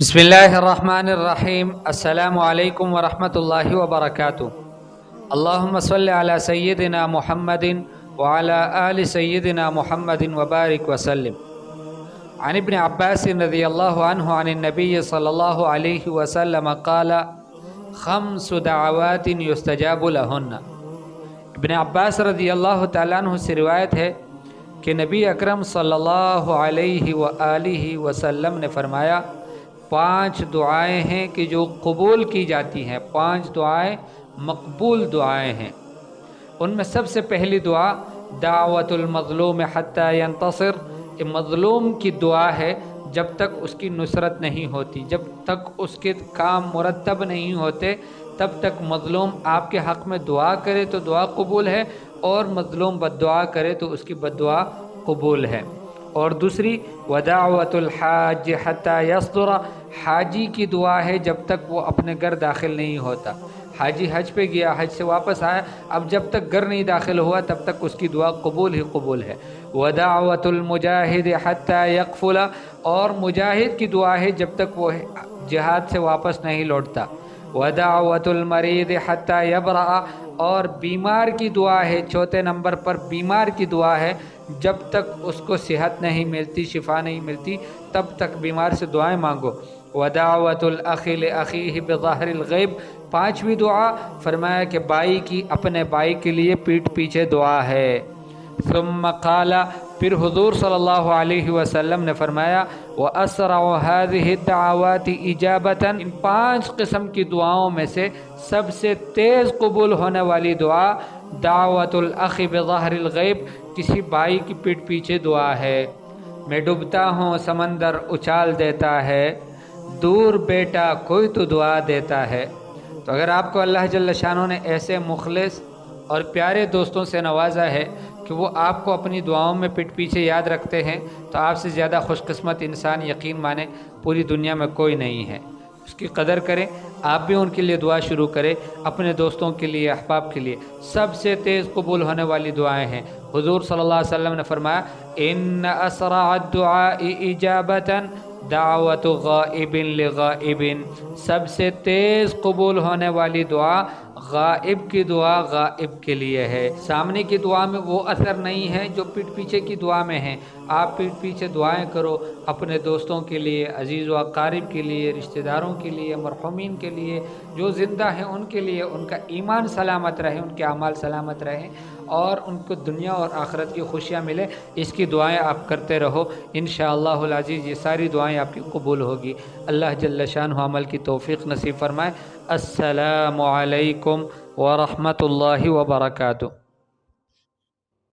بسم اللہ الرحمن الرحیم۔ السلام علیکم ورحمۃ اللہ وبرکاتہ۔ اللہم صلی علی سیدنا محمد وعلی آل سیدنا محمد وبارک وسلم۔ عن ابن عباس رضی اللہ عنہ عن النبی صلی اللہ علیہ وسلم قال خمس دعوات یستجاب لہن۔ ابن عباس رضی اللہ تعالیٰ عنہ سے روایت ہے کہ نبی اکرم صلی اللہ علیہ وآلہ وسلم نے فرمایا 5 دعائیں ہیں کہ جو قبول کی جاتی ہیں، 5 دعائیں مقبول دعائیں ہیں۔ ان میں سب سے پہلی دعا دعوت المظلوم حتی ینتصر، مظلوم کی دعا ہے جب تک اس کی نصرت نہیں ہوتی، جب تک اس کے کام مرتب نہیں ہوتے، تب تک مظلوم آپ کے حق میں دعا کرے تو دعا قبول ہے، اور مظلوم بد دعا کرے تو اس کی بد دعا قبول ہے۔ اور دوسری ودعوت الحاج حتی یصدر، حاجی کی دعا ہے جب تک وہ اپنے گھر داخل نہیں ہوتا۔ حاجی حج پہ گیا، حج سے واپس آیا، اب جب تک گھر نہیں داخل ہوا تب تک اس کی دعا قبول ہی قبول ہے۔ ودعوت المجاہد حتی یقفل، اور مجاہد کی دعا ہے جب تک وہ جہاد سے واپس نہیں لوٹتا۔ ودعوت المریض حتی یبرأ، اور بیمار کی دعا ہے، چوتھے نمبر پر بیمار کی دعا ہے جب تک اس کو صحت نہیں ملتی، شفا نہیں ملتی، تب تک بیمار سے دعائیں مانگو۔ ودعوت الاخ لاخیہ بظہر الغیب، 5ویں دعا فرمایا کہ بھائی کی اپنے بھائی کے لیے پیٹھ پیچھے دعا ہے۔ ثم قال، پھر حضور صلی اللہ علیہ وسلم نے فرمایا وَأَسْرَعُ هَذِهِ الدَّعَوَاتِ إِجَابَةً، ان 5 قسم کی دعاؤں میں سے سب سے تیز قبول ہونے والی دعا دعوت الاخ بظہر الغیب، کسی بھائی کی پیٹھ پیچھے دعا ہے۔ میں ڈوبتا ہوں سمندر اچھال دیتا ہے، دور بیٹا کوئی تو دعا دیتا ہے۔ تو اگر آپ کو اللہ جل شانہ نے ایسے مخلص اور پیارے دوستوں سے نوازا ہے کہ وہ آپ کو اپنی دعاؤں میں پیٹھ پیچھے یاد رکھتے ہیں، تو آپ سے زیادہ خوش قسمت انسان یقین مانے پوری دنیا میں کوئی نہیں ہے۔ اس کی قدر کریں، آپ بھی ان کے لیے دعا شروع کریں، اپنے دوستوں کے لیے، احباب کے لیے۔ سب سے تیز قبول ہونے والی دعائیں ہیں۔ حضور صلی اللہ علیہ وسلم نے فرمایا ان اسرع الدعاء اجابۃ دعوت غائب لغائب، سب سے تیز قبول ہونے والی دعا غائب کی دعا غائب کے لیے ہے۔ سامنے کی دعا میں وہ اثر نہیں ہے جو پیٹھ پیچھے کی دعا میں ہے۔ آپ پیٹھ پیچھے دعائیں کرو اپنے دوستوں کے لیے، عزیز و اقارب کے لیے، رشتہ داروں کے لیے، مرحومین کے لیے، جو زندہ ہیں ان کے لیے، ان کا ایمان سلامت رہے، ان کے اعمال سلامت رہیں، اور ان کو دنیا اور آخرت کی خوشیاں ملے، اس کی دعائیں آپ کرتے رہو۔ انشاءاللہ العزیز یہ ساری دعائیں آپ کی قبول ہوگی۔ اللہ جل شانہ عمل کی توفیق نصیب فرمائے۔ السلام علیکم ورحمۃ اللہ وبرکاتہ۔